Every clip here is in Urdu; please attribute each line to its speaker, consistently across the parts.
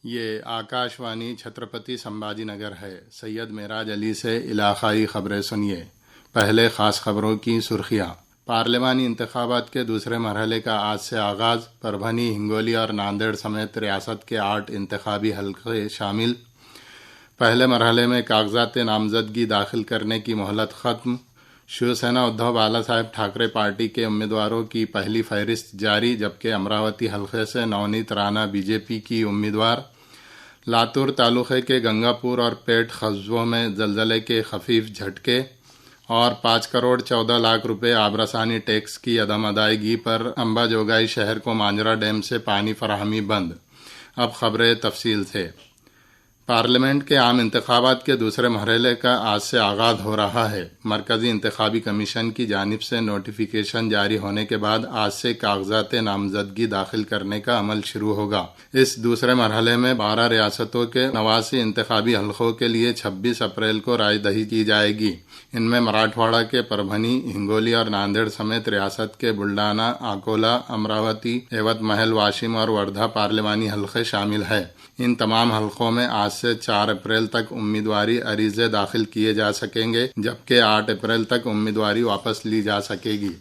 Speaker 1: یہ آکاشوانی چھترپتی سمبھاجی نگر ہے۔ سید معراج علی سے علاقائی خبریں سنیے۔ پہلے خاص خبروں کی سرخیاں۔ پارلیمانی انتخابات کے دوسرے مرحلے کا آج سے آغاز۔ پربھنی، ہنگولی اور ناندیڑ سمیت ریاست کے 8 انتخابی حلقے شامل۔ پہلے مرحلے میں کاغذات نامزدگی داخل کرنے کی مہلت ختم۔ شیو سینا ادھو بالا صاحب ٹھاکرے پارٹی کے امیدواروں کی پہلی فہرست جاری، جبکہ امراوتی حلقے سے نونیت رانا بی جے پی کی امیدوار۔ لاتور تعلقے کے گنگا پور اور پیٹ قصبوں میں زلزلے کے خفیف جھٹکے، اور 5 کروڑ 14 لاکھ روپے آبرسانی ٹیکس کی عدم ادائیگی پر امبا جوگائی شہر کو مانجرا ڈیم سے پانی فراہمی بند۔ اب خبریں تفصیل سے۔ پارلیمنٹ کے عام انتخابات کے دوسرے مرحلے کا آج سے آغاز ہو رہا ہے۔ مرکزی انتخابی کمیشن کی جانب سے نوٹیفیکیشن جاری ہونے کے بعد آج سے کاغذات نامزدگی داخل کرنے کا عمل شروع ہوگا۔ اس دوسرے مرحلے میں 12 ریاستوں کے 89 انتخابی حلقوں کے لیے 26 اپریل کو رائے دہی کی جائے گی۔ ان میں مراٹھواڑہ کے پربھنی، ہنگولی اور ناندیڑ سمیت ریاست کے بلڈانا، اکولا، امراوتی، یوت محل، واشم اور وردھا پارلیمانی حلقے شامل ہیں۔ ان تمام حلقوں میں آج سے 4 اپریل تک امیدواری عریضے داخل کیے جا سکیں گے، جبکہ 8 اپریل تک امیدواری واپس لی جا سکے گی۔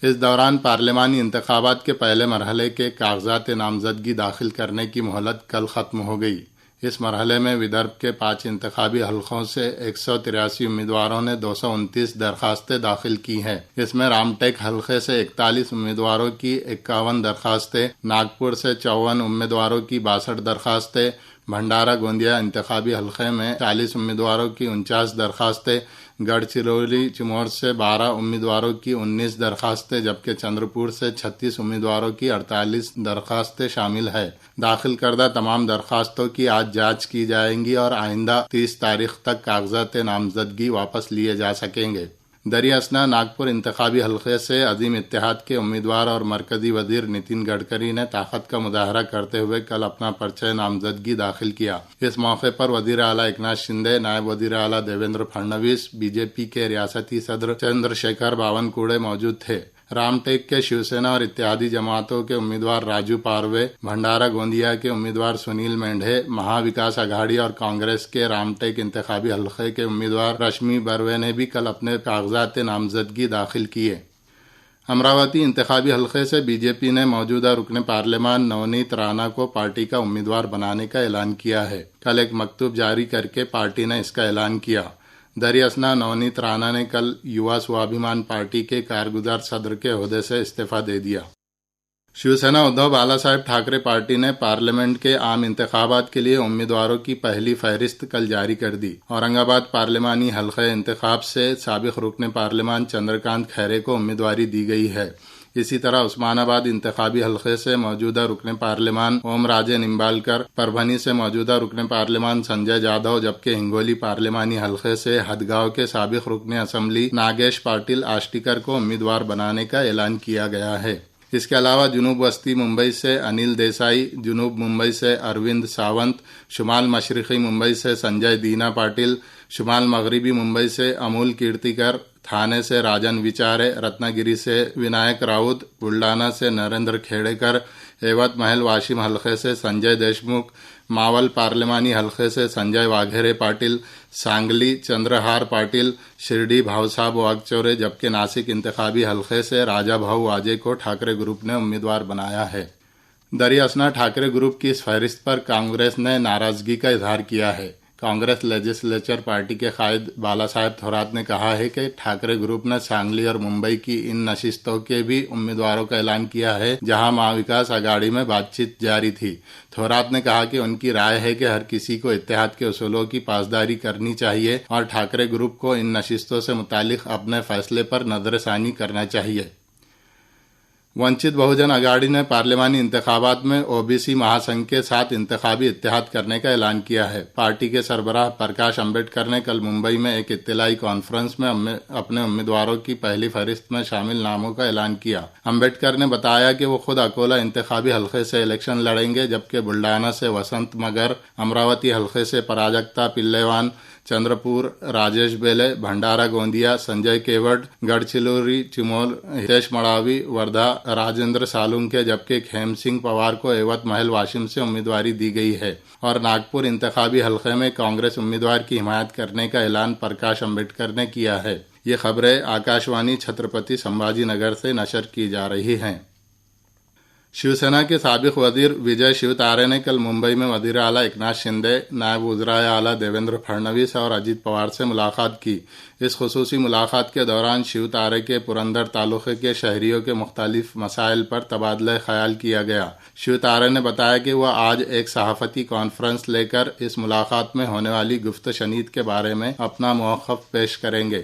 Speaker 1: اس دوران پارلیمانی انتخابات کے پہلے مرحلے کے کاغذات نامزدگی داخل کرنے کی مہلت کل ختم ہو گئی۔ اس مرحلے میں ودربھ کے 5 انتخابی حلقوں سے 183 امیدواروں نے 229 درخواستیں داخل کی ہیں۔ اس میں رامٹیک حلقے سے 41 امیدواروں کی 51 درخواستیں، ناگپور سے 54 امیدواروں کی 62 درخواستیں، بھنڈارا گوندیا انتخابی حلقے میں 40 امیدواروں کی 49 درخواستیں، گڑھ چرولی چمور سے 12 امیدواروں کی 19 درخواستیں، جبکہ چندرپور سے 36 امیدواروں کی 48 درخواستیں شامل ہیں۔ داخل کردہ تمام درخواستوں کی آج جانچ کی جائے گی اور آئندہ 30 تاریخ تک کاغذات نامزدگی واپس لیے جا سکیں گے۔ دریں اثنا ناگپور انتخابی حلقے سے عظیم اتحاد کے امیدوار اور مرکزی وزیر نتن گڈکری نے طاقت کا مظاہرہ کرتے ہوئے کل اپنا پرچہ نامزدگی داخل کیا۔ اس موقع پر وزیر اعلیٰ ایکناتھ شندے، نائب وزیر اعلیٰ دیویندر پھڑنویس، بی جے پی کے ریاستی صدر چندر شیکھر باونکوڑے موجود تھے۔ رام ٹیک کے شیو سینا اور اتحادی جماعتوں کے امیدوار راجو پاروے، بھنڈارا گوندیا کے امیدوار سنیل مینڈھے، مہا وکاس اگھاڑی اور کانگریس کے رام ٹیک انتخابی حلقے کے امیدوار رشمی بروے نے بھی کل اپنے کاغذات نامزدگی داخل کیے۔ امراوتی انتخابی حلقے سے بی جے پی نے موجودہ رکن پارلیمان نونیت رانا کو پارٹی کا امیدوار بنانے کا اعلان کیا ہے۔ کل ایک مکتوب جاری کر کے پارٹی نے اس کا اعلان کیا۔ دریں اثنا نونیت رانا نے کل یووا سوابھیمان پارٹی کے کارگزار صدر کے عہدے سے استعفیٰ دے دیا۔ شیو سینا ادھو بالا صاحب ٹھاکرے پارٹی نے پارلیمنٹ کے عام انتخابات کے لیے امیدواروں کی پہلی فہرست کل جاری کر دی۔ اورنگ آباد پارلیمانی حلقہ انتخاب سے سابق رکن پارلیمان چندرکانت کھیرے کو امیدواری دی گئی ہے۔ اسی طرح عثمان آباد انتخابی حلقے سے موجودہ رکن پارلیمان اوم راجے نمبالکر، پربھنی سے موجودہ رکن پارلیمان سنجے جادو، جبکہ ہنگولی پارلیمانی حلقے سے ہدگاؤں کے سابق رکن اسمبلی ناگیش پاٹل آشٹیکر کو امیدوار بنانے کا اعلان کیا گیا ہے۔ اس کے علاوہ جنوب وسطی ممبئی سے انل دیسائی، جنوب ممبئی سے اروند ساونت، شمال مشرقی ممبئی سے سنجے دینا پاٹل، شمال مغربی ممبئی سے امول کیرتیکر، تھانے سے راجن وچارے، رتنا گیری سے ونائک راؤت، بلڈانا سے نریندر کھیڑیکر، یوت محل واشم حلقے سے سنجے دیشمکھ، ماول پارلیمانی حلقے سے سنجے واگھیرے پاٹل، سانگلی چندرہار پاٹل، شرڈی بھاؤ صاحب واگچورے، جبکہ ناسک انتخابی حلقے سے راجا بھاؤ واجے کو ٹھاکرے گروپ نے امیدوار بنایا ہے۔ دریں اثنا ٹھاکرے گروپ کی اس فہرست پر کانگریس نے ناراضگی کا اظہار کیا ہے۔ کانگریس لیجسلیچر پارٹی کے قائد بالا صاحب تھورات نے کہا ہے کہ ٹھاکرے گروپ نے سانگلی اور ممبئی کی ان نشستوں کے بھی امیدواروں کا اعلان کیا ہے جہاں مہا وکاس اگاڑی میں بات چیت جاری تھی۔ تھورات نے کہا کہ ان کی رائے ہے کہ ہر کسی کو اتحاد کے اصولوں کی پاسداری کرنی چاہیے اور ٹھاکرے گروپ کو ان نشستوں سے متعلق اپنے فیصلے پر نظر ثانی کرنا چاہیے۔ ونچت بہوجن اگاڑی نے پارلیمانی انتخابات میں او بی سی مہا سنگھ کے ساتھ انتخابی اتحاد کرنے کا اعلان کیا ہے۔ پارٹی کے سربراہ پرکاش امبیڈکر نے کل ممبئی میں ایک اطلاعی کانفرنس میں اپنے امیدواروں کی پہلی فہرست میں شامل ناموں کا اعلان کیا۔ امبیڈکر نے بتایا کہ وہ خود اکولا انتخابی حلقے سے الیکشن لڑیں گے، جبکہ بلڈانا سے وسنت مگر، امراوتی حلقے سے پراجکتا پلیوان، چندرپور راجیش بیلے، بھنڈارا گوندیا سنجے کیوٹ، گڑھ چرولی چمور ہتیش مڑاوی، وردھا راجندر سالونکے جبکہ کھیم سنگھ پوار کو ایوت محل واشم سے امیدواری دی گئی ہے، اور ناگپور انتخابی حلقے میں کانگریس امیدوار کی حمایت کرنے کا اعلان پرکاش امبیڈکر نے کیا ہے۔ یہ خبریں آکاشوانی چھترپتی سمبھاجی نگر سے نشر کی جا رہی ہیں۔ شیو سینا کے سابق وزیر وجے شیو تارے نے کل ممبئی میں وزیر اعلیٰ ایکناتھ شندے، نائب وزرائے اعلیٰ دیویندر پھڑنویس اور اجیت پوار سے ملاقات کی۔ اس خصوصی ملاقات کے دوران شیو تارے کے پرندر تعلقے کے شہریوں کے مختلف مسائل پر تبادلہ خیال کیا گیا۔ شیو تارے نے بتایا کہ وہ آج ایک صحافتی کانفرنس لے کر اس ملاقات میں ہونے والی گفت و شنید کے بارے میں اپنا موقف پیش کریں گے۔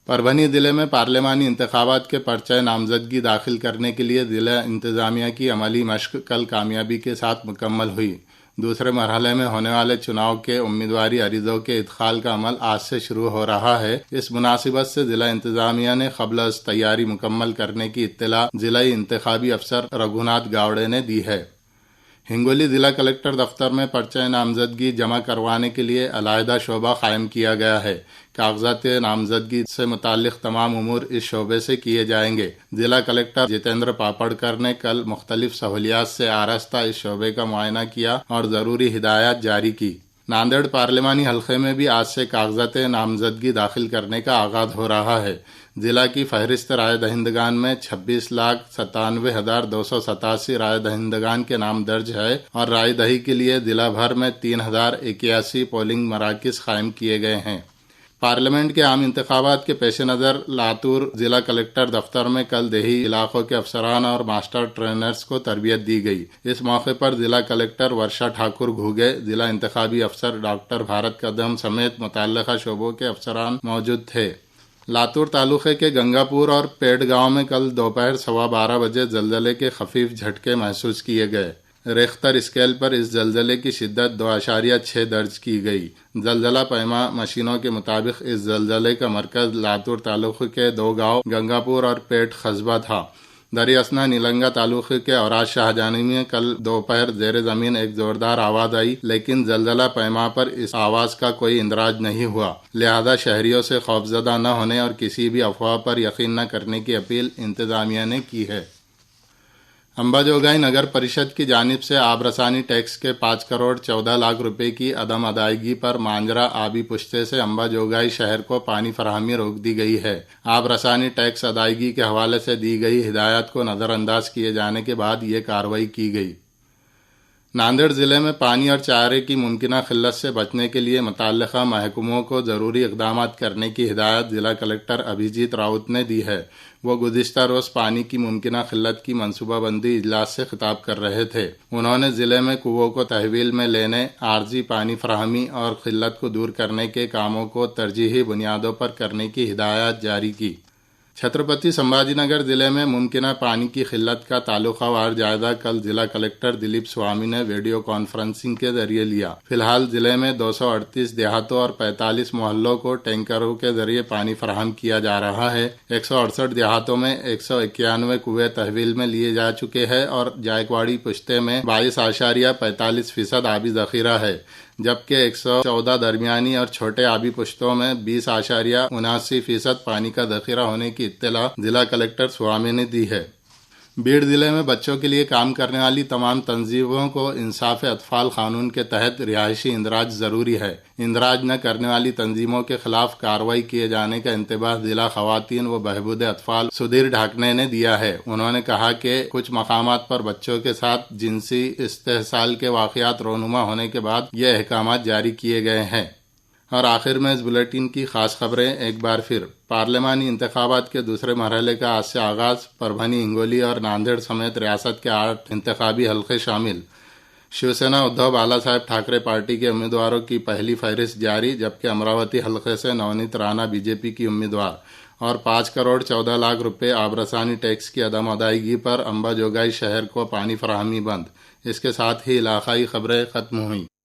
Speaker 1: پربھنی ضلع میں پارلیمانی انتخابات کے پرچہ نامزدگی داخل کرنے کے لیے ضلع انتظامیہ کی عملی مشق کل کامیابی کے ساتھ مکمل ہوئی۔ دوسرے مرحلے میں ہونے والے چناؤ کے امیدواری عریضوں کے ادخال کا عمل آج سے شروع ہو رہا ہے۔ اس مناسبت سے ضلع انتظامیہ نے قبل از تیاری مکمل کرنے کی اطلاع ضلعی انتخابی افسر رگھوناتھ گاوڑے نے دی ہے۔ ہنگولی ضلع کلکٹر دفتر میں پرچہ نامزدگی جمع کروانے کے لیے علیحدہ شعبہ قائم کیا گیا ہے۔ کاغذات نامزدگی سے متعلق تمام امور اس شعبے سے کیے جائیں گے۔ ضلع کلکٹر جتیندر پاپڑکر نے کل مختلف سہولیات سے آراستہ اس شعبے کا معائنہ کیا اور ضروری ہدایات جاری کی۔ ناندیڑ پارلیمانی حلقے میں بھی آج سے کاغذات نامزدگی داخل کرنے کا آغاز ہو رہا ہے۔ ضلع کی فہرست رائے دہندگان میں 26,97,287 رائے دہندگان کے نام درج ہے اور رائے دہی کے لیے ضلع بھر میں 3,081 پولنگ مراکز قائم کیے گئے ہیں۔ پارلیمنٹ کے عام انتخابات کے پیش نظر لاتور ضلع کلکٹر دفتر میں کل دیہی علاقوں کے افسران اور ماسٹر ٹرینرز کو تربیت دی گئی۔ اس موقع پر ضلع کلکٹر ورشا ٹھاکر گھوگے، ضلع انتخابی افسر ڈاکٹر بھارت قدم سمیت متعلقہ شعبوں کے افسران موجود تھے۔ لاتور تعلقے کے گنگاپور اور پیڑ گاؤں میں کل دوپہر 12:15 بجے زلزلے کے خفیف جھٹکے محسوس کیے گئے۔ ریختر اسکیل پر اس زلزلے کی شدت 2.6 درج کی گئی۔ زلزلہ پیما مشینوں کے مطابق اس زلزلے کا مرکز لاتور تعلقے کے 2 گاؤں گنگاپور اور پیٹ قصبہ تھا۔ دریا اثنا نیلنگا تعلقے کے اوراج شاہجہانی میں کل دوپہر زیر زمین ایک زوردار آواز آئی، لیکن زلزلہ پیما پر اس آواز کا کوئی اندراج نہیں ہوا، لہذا شہریوں سے خوفزدہ نہ ہونے اور کسی بھی افواہ پر یقین نہ کرنے کی اپیل انتظامیہ نے کی ہے۔ امباجوگائی نگر پریشد کی جانب سے آب رسانی ٹیکس کے 5,14,00,000 روپے کی عدم ادائیگی پر مانجرا آبی پشتے سے امباجوگائی شہر کو پانی فراہمی روک دی گئی ہے۔ آب رسانی ٹیکس ادائیگی کے حوالے سے دی گئی ہدایات کو نظر انداز کیے جانے کے بعد یہ کارروائی کی گئی۔ ناندیڑ ضلع میں پانی اور چارے کی ممکنہ قلت سے بچنے کے لیے متعلقہ محکموں کو ضروری اقدامات کرنے کی ہدایت ضلع کلکٹر ابھیجیت راوت نے دی ہے۔ وہ گزشتہ روز پانی کی ممکنہ قلت کی منصوبہ بندی اجلاس سے خطاب کر رہے تھے۔ انہوں نے ضلع میں کنووں کو تحویل میں لینے، عارضی پانی فراہمی اور قلت کو دور کرنے کے کاموں کو ترجیحی بنیادوں پر کرنے کی ہدایات جاری کی۔ چھترپتی سمبھاجی نگر ضلع میں ممکنہ پانی کی قلت کا تعلقہ وار جائزہ کل ضلع کلکٹر دلیپ سوامی نے ویڈیو کانفرنسنگ کے ذریعے لیا۔ فی الحال ضلع میں 238 دیہاتوں اور 45 محلوں کو ٹینکروں کے ذریعے پانی فراہم کیا جا رہا ہے۔ 168 دیہاتوں میں 191 کنویں تحویل میں لیے جا چکے ہیں اور جائکواڑی پشتے میں 22.45% آبی ذخیرہ ہے، جبکہ 114 درمیانی اور چھوٹے آبی پشتوں میں 20.79% پانی کا ذخیرہ ہونے کی اطلاع ضلع کلکٹر سوامی نے دی ہے۔ بیڑ ضلع میں بچوں کے لیے کام کرنے والی تمام تنظیموں کو انصاف اطفال قانون کے تحت رہائشی اندراج ضروری ہے۔ اندراج نہ کرنے والی تنظیموں کے خلاف کارروائی کیے جانے کا انتباہ ضلع خواتین و بہبود اطفال سدھیر ڈھاکنے نے دیا ہے۔ انہوں نے کہا کہ کچھ مقامات پر بچوں کے ساتھ جنسی استحصال کے واقعات رونما ہونے کے بعد یہ احکامات جاری کیے گئے ہیں۔ اور آخر میں اس بلیٹن کی خاص خبریں ایک بار پھر۔ پارلیمانی انتخابات کے دوسرے مرحلے کا آج سے آغاز، پربھنی، ہنگولی اور ناندیڑ سمیت ریاست کے 8 انتخابی حلقے شامل۔ شیو سینا ادھو بالا صاحب ٹھاکرے پارٹی کے امیدواروں کی پہلی فہرست جاری، جبکہ امراوتی حلقے سے نونیت رانا بی جے پی کی امیدوار، اور 5,14,00,000 روپے آب رسانی ٹیکس کی عدم ادائیگی پر امباجوگائی شہر کو پانی فراہمی بند۔ اس کے ساتھ ہی علاقائی خبریں ختم ہوئیں۔